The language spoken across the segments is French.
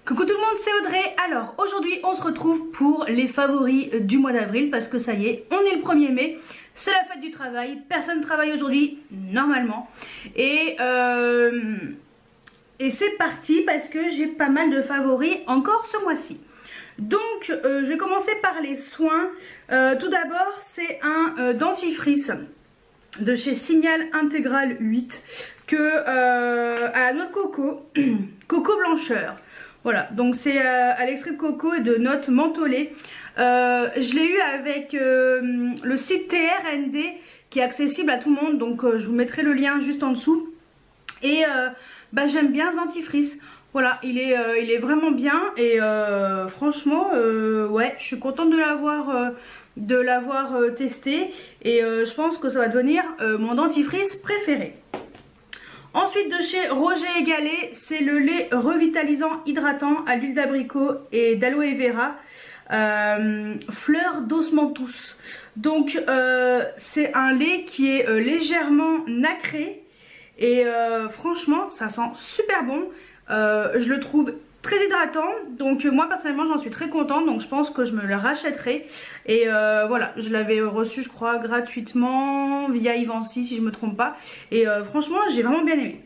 Coucou tout le monde, c'est Audrey. Alors aujourd'hui on se retrouve pour les favoris du mois d'avril parce que ça y est, on est le 1er mai, c'est la fête du travail, personne ne travaille aujourd'hui normalement et c'est parti parce que j'ai pas mal de favoris encore ce mois-ci. Donc je vais commencer par les soins. Tout d'abord c'est un dentifrice de chez Signal Intégral 8 à la noix de coco, coco blancheur. Voilà, donc c'est à l'extrait de coco et de notes mentholées. Je l'ai eu avec le site TRND qui est accessible à tout le monde, donc je vous mettrai le lien juste en dessous. Et j'aime bien ce dentifrice. Voilà, il est vraiment bien et franchement, ouais, je suis contente de l'avoir testé et je pense que ça va devenir mon dentifrice préféré. Ensuite de chez Roger & Gallet, c'est le lait revitalisant hydratant à l'huile d'abricot et d'aloe vera, fleur d'osmanthus. Donc c'est un lait qui est légèrement nacré et franchement ça sent super bon. Je le trouve très hydratant, donc moi personnellement j'en suis très contente, donc je pense que je me le rachèterai. Et voilà, je l'avais reçu je crois gratuitement via Ivancy si je me trompe pas, et franchement j'ai vraiment bien aimé.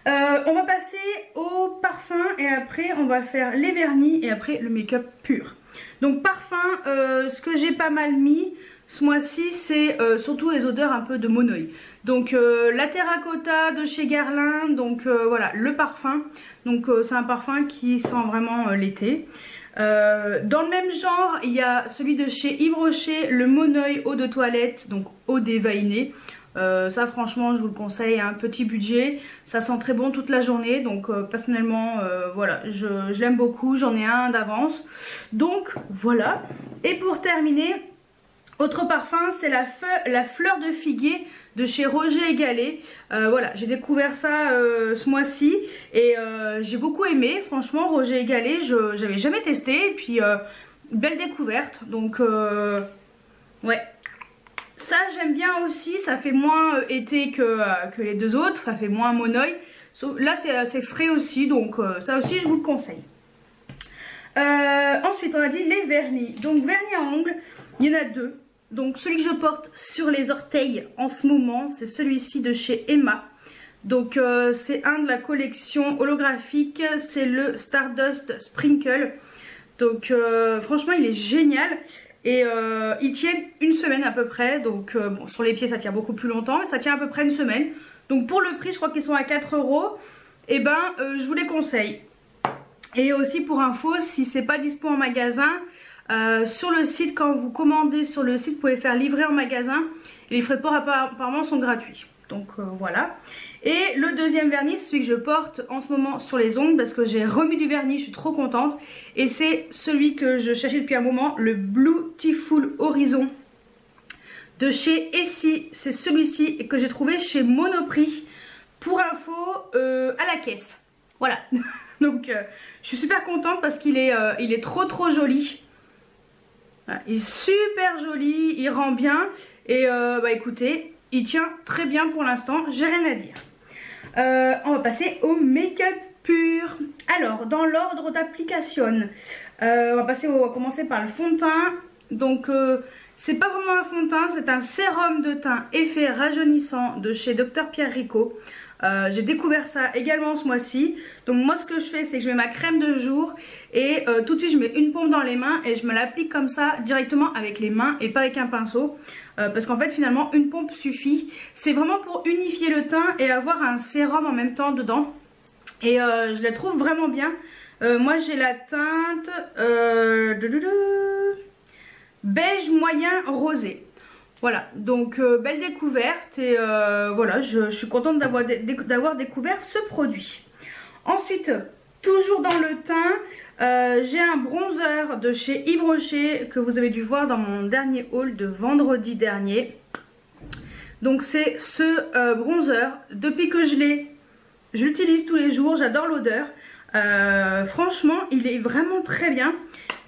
On va passer au parfum et après on va faire les vernis et après le make-up pur. Donc parfum, ce que j'ai pas mal mis ce mois-ci, c'est surtout les odeurs un peu de mon oeil. Donc la terracotta de chez Guerlain, donc voilà le parfum. Donc c'est un parfum qui sent vraiment l'été. Dans le même genre, il y a celui de chez Yves Rocher, le Moneuil eau de toilette, donc eau déveinée. Ça franchement je vous le conseille, un petit budget, ça sent très bon toute la journée, donc personnellement voilà, je l'aime beaucoup, j'en ai un d'avance. Donc voilà, et pour terminer, autre parfum, c'est la fleur de figuier de chez Roger & Gallet. Voilà, j'ai découvert ça ce mois-ci et j'ai beaucoup aimé. Franchement, Roger & Gallet, j'avais jamais testé. Et puis, belle découverte. Donc, ouais. Ça, j'aime bien aussi. Ça fait moins été que les deux autres. Ça fait moins mon oeil. Là, c'est frais aussi. Donc, ça aussi, je vous le conseille. Ensuite, on a dit les vernis. Donc, vernis à ongles, il y en a deux. Donc celui que je porte sur les orteils en ce moment, c'est celui-ci de chez Emma. Donc c'est un de la collection holographique, c'est le Stardust Sprinkle. Donc franchement il est génial et il tient une semaine à peu près. Donc bon, sur les pieds ça tient beaucoup plus longtemps, mais ça tient à peu près une semaine. Donc pour le prix je crois qu'ils sont à 4 €. Et je vous les conseille. Et aussi pour info, si c'est pas dispo en magasin, sur le site, quand vous commandez sur le site, vous pouvez faire livrer en magasin et les frais de port apparemment sont gratuits. Donc voilà. Et le deuxième vernis, c'est celui que je porte en ce moment sur les ongles parce que j'ai remis du vernis, je suis trop contente. Et c'est celui que je cherchais depuis un moment, le Beautiful Horizon de chez Essie. C'est celui-ci que j'ai trouvé chez Monoprix. Pour info, à la caisse. Voilà. Donc je suis super contente parce qu'il est trop joli. Voilà, il est super joli, il rend bien et écoutez, il tient très bien pour l'instant, j'ai rien à dire. On va passer au make-up pur. Alors, dans l'ordre d'application, on va commencer par le fond de teint. Donc, c'est pas vraiment un fond de teint, c'est un sérum de teint effet rajeunissant de chez Dr Pierre Rico. J'ai découvert ça également ce mois-ci. Donc moi ce que je fais c'est que je mets ma crème de jour et tout de suite je mets une pompe dans les mains et je me l'applique comme ça directement avec les mains et pas avec un pinceau, parce qu'en fait finalement une pompe suffit. C'est vraiment pour unifier le teint et avoir un sérum en même temps dedans et je la trouve vraiment bien. Moi j'ai la teinte beige moyen rosé. Voilà, donc belle découverte et voilà, je suis contente d'avoir découvert ce produit. Ensuite, toujours dans le teint, j'ai un bronzer de chez Yves Rocher que vous avez dû voir dans mon dernier haul de vendredi dernier. Donc c'est ce bronzer, depuis que je l'utilise tous les jours, j'adore l'odeur. Franchement, il est vraiment très bien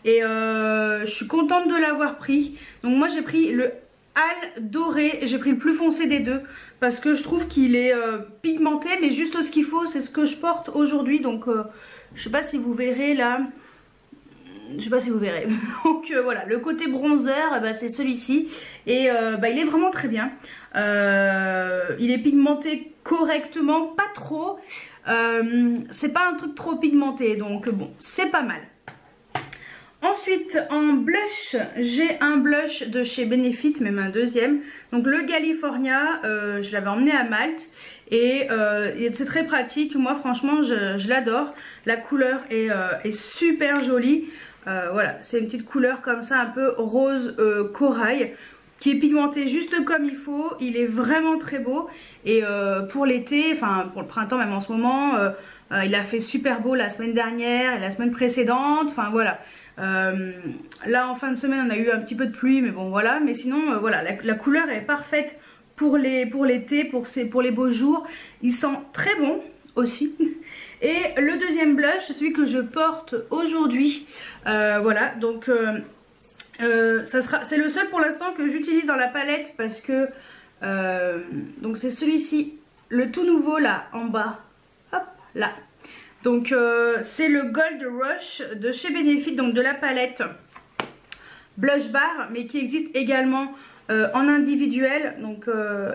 et je suis contente de l'avoir pris. Donc moi j'ai pris le Hal doré. J'ai pris le plus foncé des deux parce que je trouve qu'il est pigmenté, mais juste ce qu'il faut. C'est ce que je porte aujourd'hui. Donc je sais pas si vous verrez là. Je sais pas si vous verrez. Donc voilà, le côté bronzer, c'est celui-ci. Et il est vraiment très bien. Il est pigmenté correctement, pas trop. C'est pas un truc trop pigmenté, donc bon, c'est pas mal. Ensuite, en blush, j'ai un blush de chez Benefit, même un deuxième. Donc le California, je l'avais emmené à Malte. Et c'est très pratique. Moi, franchement, je l'adore. La couleur est super jolie. Voilà, c'est une petite couleur comme ça, un peu rose corail, qui est pigmenté juste comme il faut. Il est vraiment très beau. Et pour l'été, enfin pour le printemps même en ce moment, il a fait super beau la semaine dernière et la semaine précédente. Enfin voilà. Là en fin de semaine on a eu un petit peu de pluie, mais bon voilà. Mais sinon voilà, la couleur est parfaite pour l'été, pour les beaux jours. Il sent très bon aussi. Et le deuxième blush, c'est celui que je porte aujourd'hui. Voilà, donc c'est le seul pour l'instant que j'utilise dans la palette parce que donc c'est celui-ci, le tout nouveau là en bas, hop là. Donc c'est le Gold Rush de chez Benefit, donc de la palette Blush Bar, mais qui existe également en individuel. Donc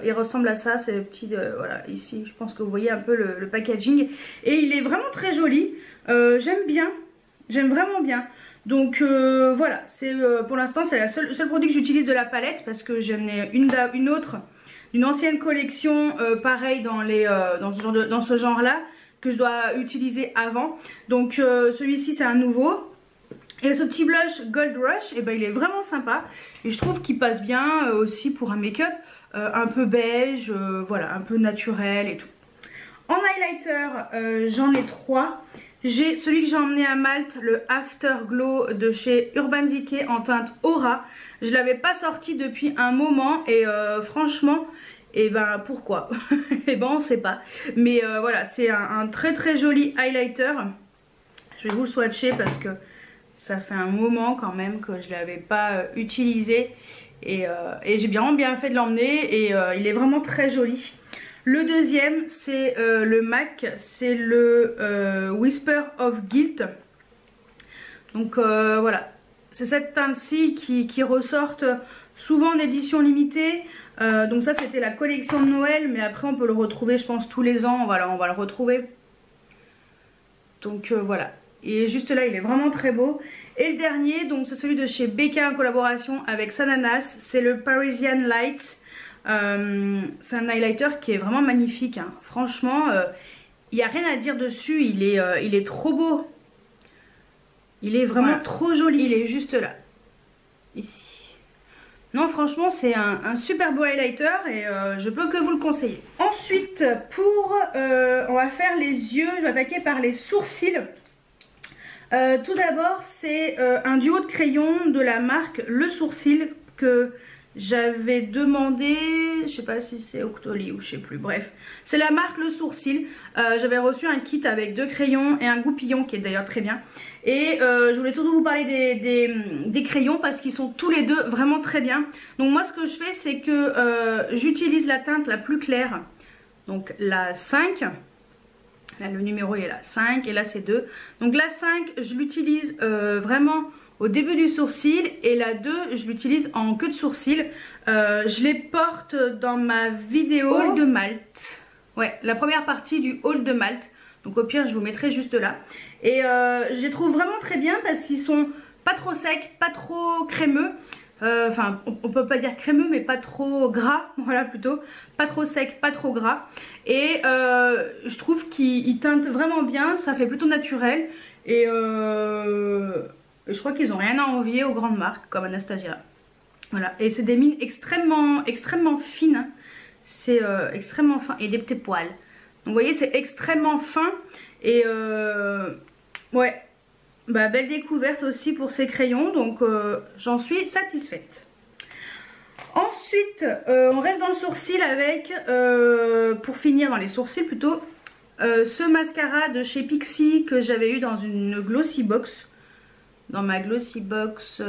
il ressemble à ça, c'est le petit voilà, ici je pense que vous voyez un peu le packaging, et il est vraiment très joli. J'aime bien, j'aime vraiment bien. Donc voilà, c'est pour l'instant c'est le seul produit que j'utilise de la palette, parce que j'en ai une autre d'une ancienne collection pareil dans ce genre là, que je dois utiliser avant. Donc celui-ci c'est un nouveau. Et ce petit blush Gold Rush, il est vraiment sympa. Et je trouve qu'il passe bien aussi pour un make-up un peu beige, voilà, un peu naturel et tout. En highlighter, j'en ai 3. J'ai celui que j'ai emmené à Malte, le Afterglow de chez Urban Decay en teinte Aura. Je ne l'avais pas sorti depuis un moment et franchement, pourquoi? On ne sait pas. Mais voilà, c'est un très très joli highlighter. Je vais vous le swatcher parce que ça fait un moment quand même que je ne l'avais pas utilisé. Et j'ai bien fait de l'emmener, et il est vraiment très joli. Le deuxième, c'est le MAC, c'est le Whisper of Guilt. Donc voilà, c'est cette teinte-ci qui ressortent souvent en édition limitée. Donc ça, c'était la collection de Noël, mais après on peut le retrouver, je pense, tous les ans. Voilà, on va le retrouver. Donc voilà. Et juste là, il est vraiment très beau. Et le dernier, donc c'est celui de chez Becca en collaboration avec Sananas. C'est le Parisian Lights. C'est un highlighter qui est vraiment magnifique, hein. Franchement, il n'y a rien à dire dessus. Il est trop beau. Il est vraiment trop joli. Il est juste là. Ici. Non, franchement, c'est un super beau highlighter, et je peux que vous le conseiller. Ensuite, on va faire les yeux. Je vais attaquer par les sourcils. Tout d'abord, c'est un duo de crayons de la marque Le Sourcil que j'avais demandé, je sais pas si c'est Octoly ou je sais plus, bref. C'est la marque Le Sourcil. J'avais reçu un kit avec 2 crayons et un goupillon qui est d'ailleurs très bien. Et je voulais surtout vous parler des crayons parce qu'ils sont tous les deux vraiment très bien. Donc moi ce que je fais, c'est que j'utilise la teinte la plus claire, donc la 5. Là, le numéro est là, 5, et là c'est 2. Donc la 5, je l'utilise vraiment au début du sourcil, et la 2, je l'utilise en queue de sourcil. Je les porte dans ma vidéo haul de Malte. Ouais, la première partie du haul de Malte. Donc au pire, je vous mettrai juste là. Et je les trouve vraiment très bien parce qu'ils sont pas trop secs, pas trop crémeux. Enfin, on peut pas dire crémeux, mais pas trop gras, voilà, plutôt pas trop sec, pas trop gras. Et je trouve qu'ils teintent vraiment bien, ça fait plutôt naturel. Et je crois qu'ils ont rien à envier aux grandes marques comme Anastasia. Voilà, et c'est des mines extrêmement fines. C'est extrêmement fin, et des petits poils. Donc vous voyez, c'est extrêmement fin. Et ouais, belle découverte aussi pour ces crayons, donc j'en suis satisfaite. Ensuite, on reste dans le sourcil avec, pour finir dans les sourcils plutôt, ce mascara de chez Pixi que j'avais eu dans une Glossy Box. Dans ma Glossy Box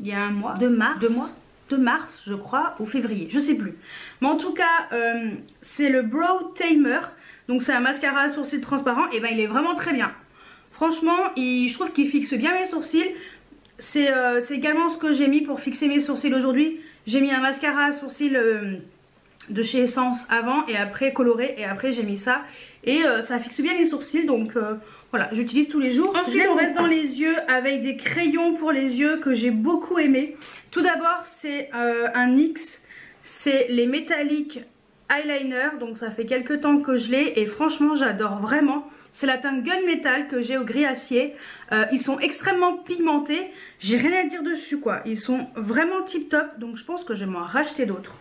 il y a un mois, 2 mois. de mars je crois, ou février, je sais plus. Mais en tout cas c'est le Brow Tamer, donc c'est un mascara à sourcils transparent, et ben il est vraiment très bien. Franchement je trouve qu'il fixe bien mes sourcils. C'est également ce que j'ai mis pour fixer mes sourcils aujourd'hui. J'ai mis un mascara à sourcils de chez Essence avant et après coloré, et après j'ai mis ça et ça fixe bien les sourcils, donc voilà, j'utilise tous les jours. Ensuite on reste dans les yeux avec des crayons pour les yeux que j'ai beaucoup aimé. Tout d'abord c'est un NYX, c'est les métalliques eyeliner, donc ça fait quelques temps que je l'ai et franchement j'adore vraiment. C'est la teinte Gunmetal que j'ai au gris acier. Ils sont extrêmement pigmentés, j'ai rien à dire dessus quoi, ils sont vraiment tip top, donc je pense que je vais m'en racheter d'autres.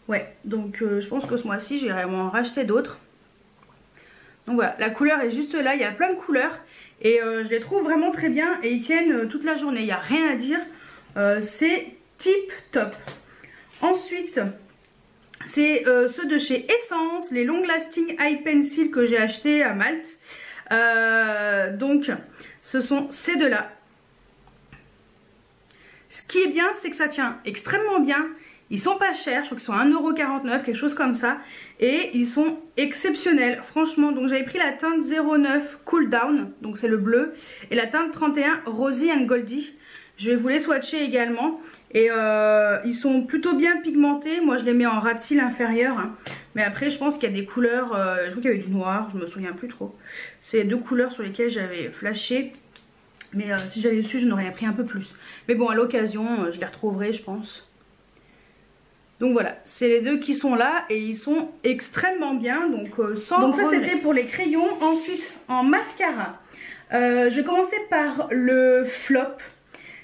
Ouais, donc je pense que ce mois-ci j'irai m'en racheter d'autres. Donc voilà, la couleur est juste là, il y a plein de couleurs et je les trouve vraiment très bien et ils tiennent toute la journée, il n'y a rien à dire, c'est tip top. Ensuite c'est ceux de chez Essence, les Long Lasting Eye Pencil que j'ai acheté à Malte. Donc ce sont ces deux là. Ce qui est bien c'est que ça tient extrêmement bien. Ils sont pas chers, je crois qu'ils sont à 1,49 €, quelque chose comme ça. Et ils sont exceptionnels, franchement. Donc j'avais pris la teinte 09 Cool Down, donc c'est le bleu. Et la teinte 31 Rosy and Goldie. Je vais vous les swatcher également. Et ils sont plutôt bien pigmentés. Moi je les mets en ras de cils inférieur. Hein. Mais après je pense qu'il y a des couleurs, je crois qu'il y avait du noir, je me souviens plus trop. C'est deux couleurs sur lesquelles j'avais flashé. Mais si j'avais su je n'aurais pris un peu plus. Mais bon à l'occasion je les retrouverai je pense. Donc voilà, c'est les deux qui sont là et ils sont extrêmement bien, donc sans regret. Donc ça c'était pour les crayons. Ensuite en mascara, je vais commencer par le flop,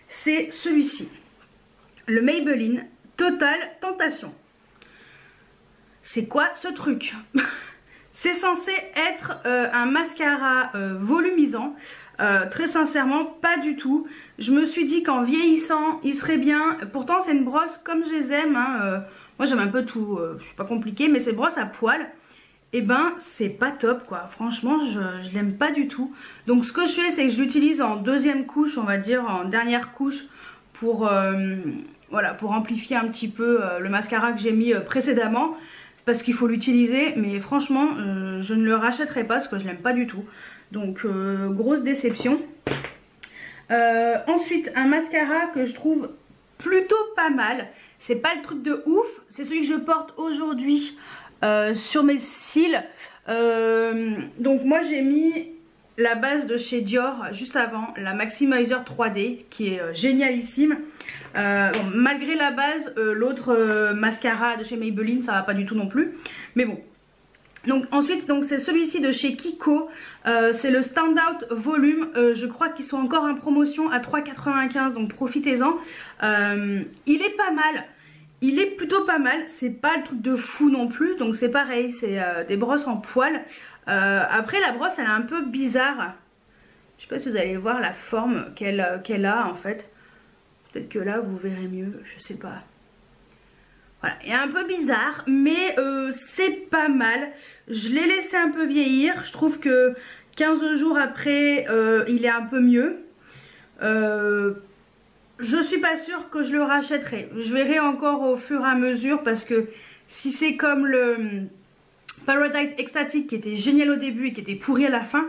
c'est celui-ci. Le Maybelline Total Tentation. C'est quoi ce truc? C'est censé être un mascara volumisant. Très sincèrement pas du tout. Je me suis dit qu'en vieillissant il serait bien. Pourtant c'est une brosse comme je les aime hein. Moi j'aime un peu tout, je suis pas compliquée, mais cette brosse à poils, et ben c'est pas top quoi. Franchement je l'aime pas du tout. Donc ce que je fais c'est que je l'utilise en deuxième couche, on va dire en dernière couche, pour voilà, pour amplifier un petit peu le mascara que j'ai mis précédemment, parce qu'il faut l'utiliser. Mais franchement je ne le rachèterai pas parce que je l'aime pas du tout. Donc grosse déception. Ensuite un mascara que je trouve plutôt pas mal. C'est pas le truc de ouf. C'est celui que je porte aujourd'hui sur mes cils. Donc moi j'ai mis la base de chez Dior juste avant, la Maximizer 3D qui est génialissime. Bon, malgré la base, l'autre mascara de chez Maybelline ça va pas du tout non plus. Mais bon. Donc ensuite c'est celui-ci de chez Kiko, c'est le Standout Volume, je crois qu'ils sont encore en promotion à 3,95 €, donc profitez-en. Il est pas mal, il est plutôt pas mal, c'est pas le truc de fou non plus, donc c'est pareil, c'est des brosses en poils. Après la brosse elle est un peu bizarre, je sais pas si vous allez voir la forme qu'elle a en fait, peut-être que là vous verrez mieux, je sais pas. Voilà, il est un peu bizarre, mais c'est pas mal. Je l'ai laissé un peu vieillir. Je trouve que 15 jours après, il est un peu mieux. Je suis pas sûre que je le rachèterai. Je verrai encore au fur et à mesure, parce que si c'est comme le Paradise Ecstatic qui était génial au début et qui était pourri à la fin,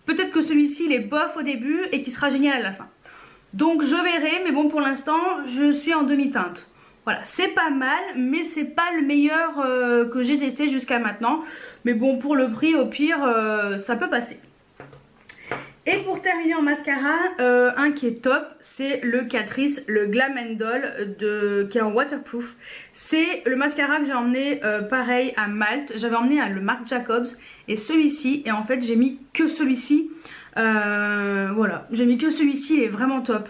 peut-être que celui-ci il est bof au début et qui sera génial à la fin. Donc je verrai, mais bon pour l'instant je suis en demi-teinte. Voilà, c'est pas mal, mais c'est pas le meilleur que j'ai testé jusqu'à maintenant. Mais bon, pour le prix, au pire, ça peut passer. Et pour terminer en mascara, un qui est top, c'est le Catrice, le Glam Doll qui est en waterproof. C'est le mascara que j'ai emmené pareil à Malte. J'avais emmené le Marc Jacobs et celui-ci. Et en fait, j'ai mis que celui-ci. Voilà, j'ai mis que celui-ci, il est vraiment top.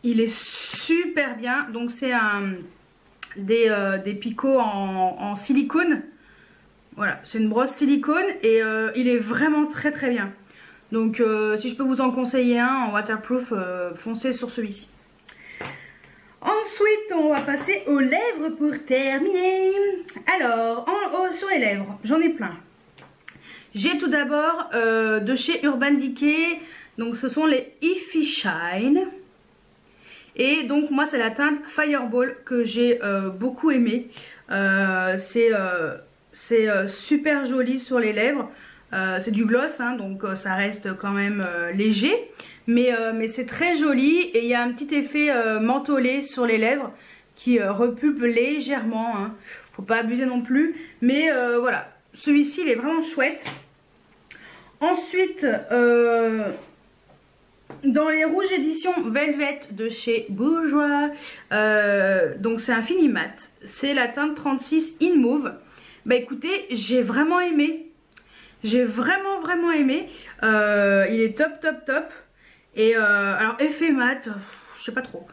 Il est super bien, donc c'est des picots en silicone. Voilà, c'est une brosse silicone et il est vraiment très très bien. Donc si je peux vous en conseiller un en waterproof, foncez sur celui-ci. Ensuite on va passer aux lèvres pour terminer. Alors sur les lèvres, j'en ai plein. J'ai tout d'abord de chez Urban Decay, donc ce sont les Effie Shine. Et donc moi c'est la teinte Fireball que j'ai beaucoup aimé. C'est super joli sur les lèvres. C'est du gloss hein, donc ça reste quand même léger, mais c'est très joli et il y a un petit effet mentholé sur les lèvres qui repulpe légèrement, hein. Faut pas abuser non plus, mais voilà, celui-ci il est vraiment chouette. Ensuite dans les rouges éditions Velvet de chez Bourjois, donc c'est un fini mat, c'est la teinte 36 in Mauve. Bah écoutez, j'ai vraiment aimé. J'ai vraiment aimé. Il est top. Et alors effet mat, je sais pas trop.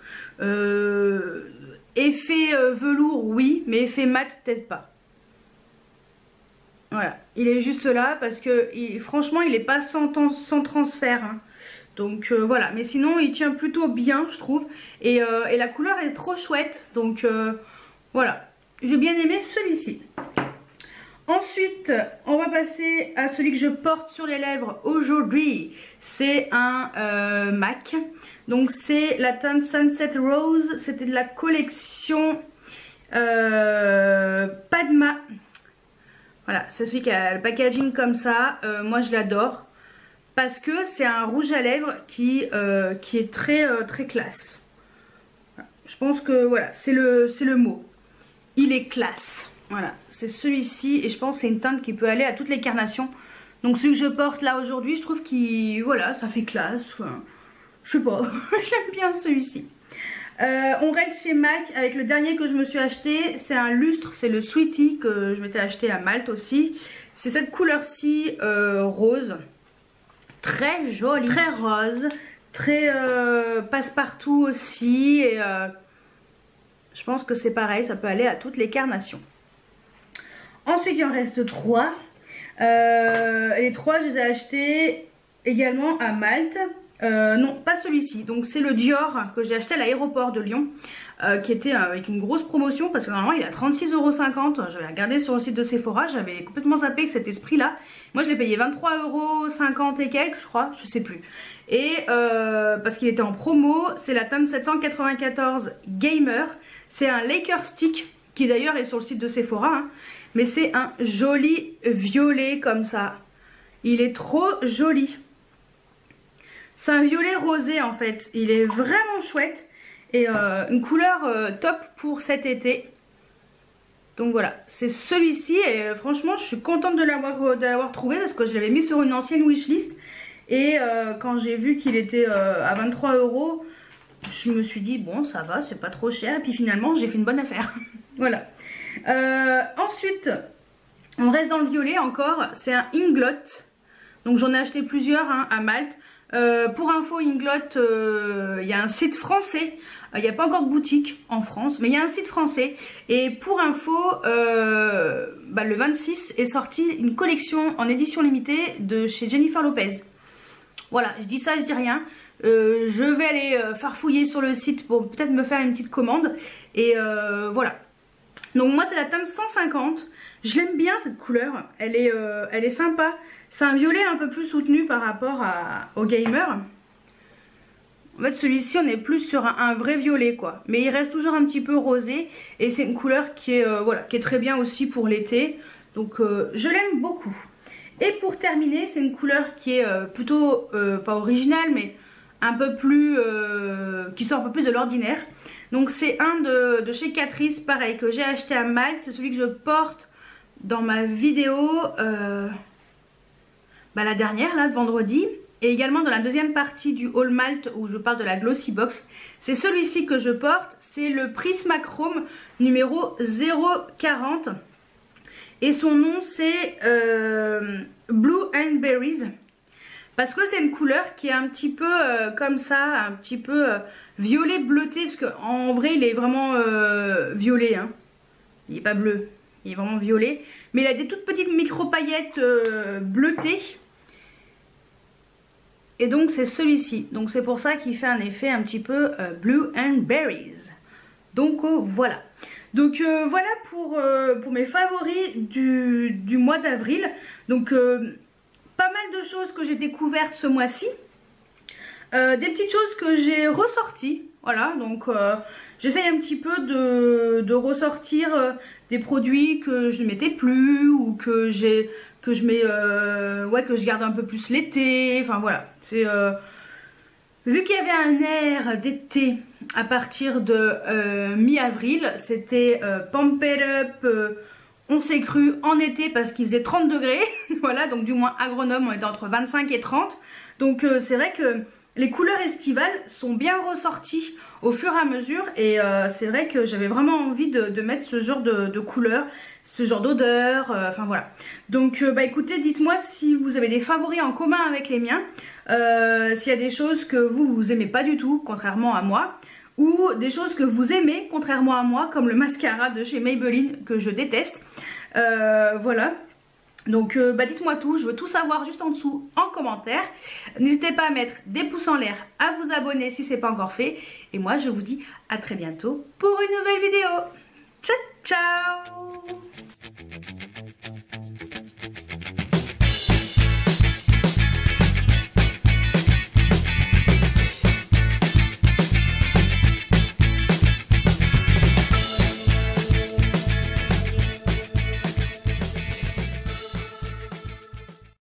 Effet velours oui, mais effet mat peut-être pas. Voilà, il est juste là parce que franchement il est pas sans transfert. Hein. Donc voilà, mais sinon il tient plutôt bien je trouve. Et la couleur est trop chouette. Donc voilà, j'ai bien aimé celui-ci. Ensuite, on va passer à celui que je porte sur les lèvres aujourd'hui. C'est un MAC. Donc c'est la teinte Sunset Rose. C'était de la collection Padma. Voilà, c'est celui qui a le packaging comme ça. Moi je l'adore. Parce que c'est un rouge à lèvres qui est très classe. Voilà. Je pense que voilà, c'est le mot. Il est classe. Voilà, c'est celui-ci et je pense que c'est une teinte qui peut aller à toutes les carnations. Donc celui que je porte là aujourd'hui, je trouve qu'il, voilà, ça fait classe. Enfin, je sais pas, j'aime bien celui-ci. On reste chez MAC avec le dernier que je me suis acheté. C'est un lustre, c'est le Sweetie que je m'étais acheté à Malte aussi. C'est cette couleur-ci rose. Très jolie, très rose, très passe-partout aussi. Et je pense que c'est pareil, ça peut aller à toutes les carnations. Ensuite, il en reste 3. Les 3, je les ai achetés également à Malte. Non, pas celui-ci. Donc, c'est le Dior que j'ai acheté à l'aéroport de Lyon, qui était avec une grosse promotion parce que normalement, il est à 36,50 €. Je l'ai regardé sur le site de Sephora. J'avais complètement zappé que cet esprit-là. Moi, je l'ai payé 23,50 € et quelques, je crois. Je sais plus. Et parce qu'il était en promo, c'est la teinte 794 Gamer. C'est un Laker Stick qui d'ailleurs est sur le site de Sephora. Hein. Mais c'est un joli violet comme ça. Il est trop joli. C'est un violet rosé en fait. Il est vraiment chouette. Et une couleur top pour cet été. Donc voilà, c'est celui-ci. Et franchement, je suis contente de l'avoir trouvé parce que je l'avais mis sur une ancienne wishlist. Et quand j'ai vu qu'il était à 23 €, je me suis dit, bon, ça va, c'est pas trop cher. Et puis finalement, j'ai fait une bonne affaire. Voilà. Ensuite, on reste dans le violet encore. C'est un Inglot. Donc j'en ai acheté plusieurs hein, à Malte. Pour info, Inglot, il y a un site français. Il n'y a pas encore de boutique en France, mais il y a un site français. Et pour info, le 26 est sortie une collection en édition limitée de chez Jennifer Lopez. Voilà, je dis ça, je dis rien. Je vais aller farfouiller sur le site pour peut-être me faire une petite commande. Et voilà. Donc moi c'est la teinte 150. Je l'aime bien cette couleur. Elle est sympa. C'est un violet un peu plus soutenu par rapport au Gamer. En fait celui-ci on est plus sur un vrai violet quoi. Mais il reste toujours un petit peu rosé. Et c'est une couleur qui est très bien aussi pour l'été. Donc je l'aime beaucoup. Et pour terminer, c'est une couleur qui est plutôt, pas originale, mais un peu plus, qui sort un peu plus de l'ordinaire. Donc c'est un de chez Catrice, pareil, que j'ai acheté à Malte. C'est celui que je porte dans ma vidéo, la dernière, là, de vendredi. Et également dans la deuxième partie du haul Malte, où je parle de la Glossy Box. C'est celui-ci que je porte, c'est le Prismachrome numéro 040. Et son nom c'est Blue and Berries. Parce que c'est une couleur qui est un petit peu comme ça, un petit peu violet bleuté. Parce qu'en vrai il est vraiment violet. Hein. Il n'est pas bleu, il est vraiment violet. Mais il a des toutes petites micro paillettes bleutées. Et donc c'est celui-ci. Donc c'est pour ça qu'il fait un effet un petit peu Blue and Berries. Donc voilà. Donc voilà pour mes favoris du mois d'avril. Donc pas mal de choses que j'ai découvertes ce mois-ci. Des petites choses que j'ai ressorties. Voilà, donc j'essaye un petit peu de ressortir des produits que je ne mettais plus ou que je garde un peu plus l'été. Enfin voilà, c'est vu qu'il y avait un air d'été à partir de mi-avril, c'était Pump It Up. On s'est cru en été parce qu'il faisait 30 degrés. Voilà, donc du moins à Grenoble, on était entre 25 et 30. Donc c'est vrai que les couleurs estivales sont bien ressorties au fur et à mesure. Et c'est vrai que j'avais vraiment envie de mettre ce genre de couleurs, ce genre d'odeur. Enfin voilà. Donc bah écoutez, dites-moi si vous avez des favoris en commun avec les miens. S'il y a des choses que vous aimez pas du tout, contrairement à moi. Ou des choses que vous aimez, contrairement à moi, comme le mascara de chez Maybelline que je déteste. Voilà. Donc bah dites-moi tout, je veux tout savoir juste en dessous en commentaire. N'hésitez pas à mettre des pouces en l'air, à vous abonner si ce n'est pas encore fait. Et moi je vous dis à très bientôt pour une nouvelle vidéo. Ciao ciao.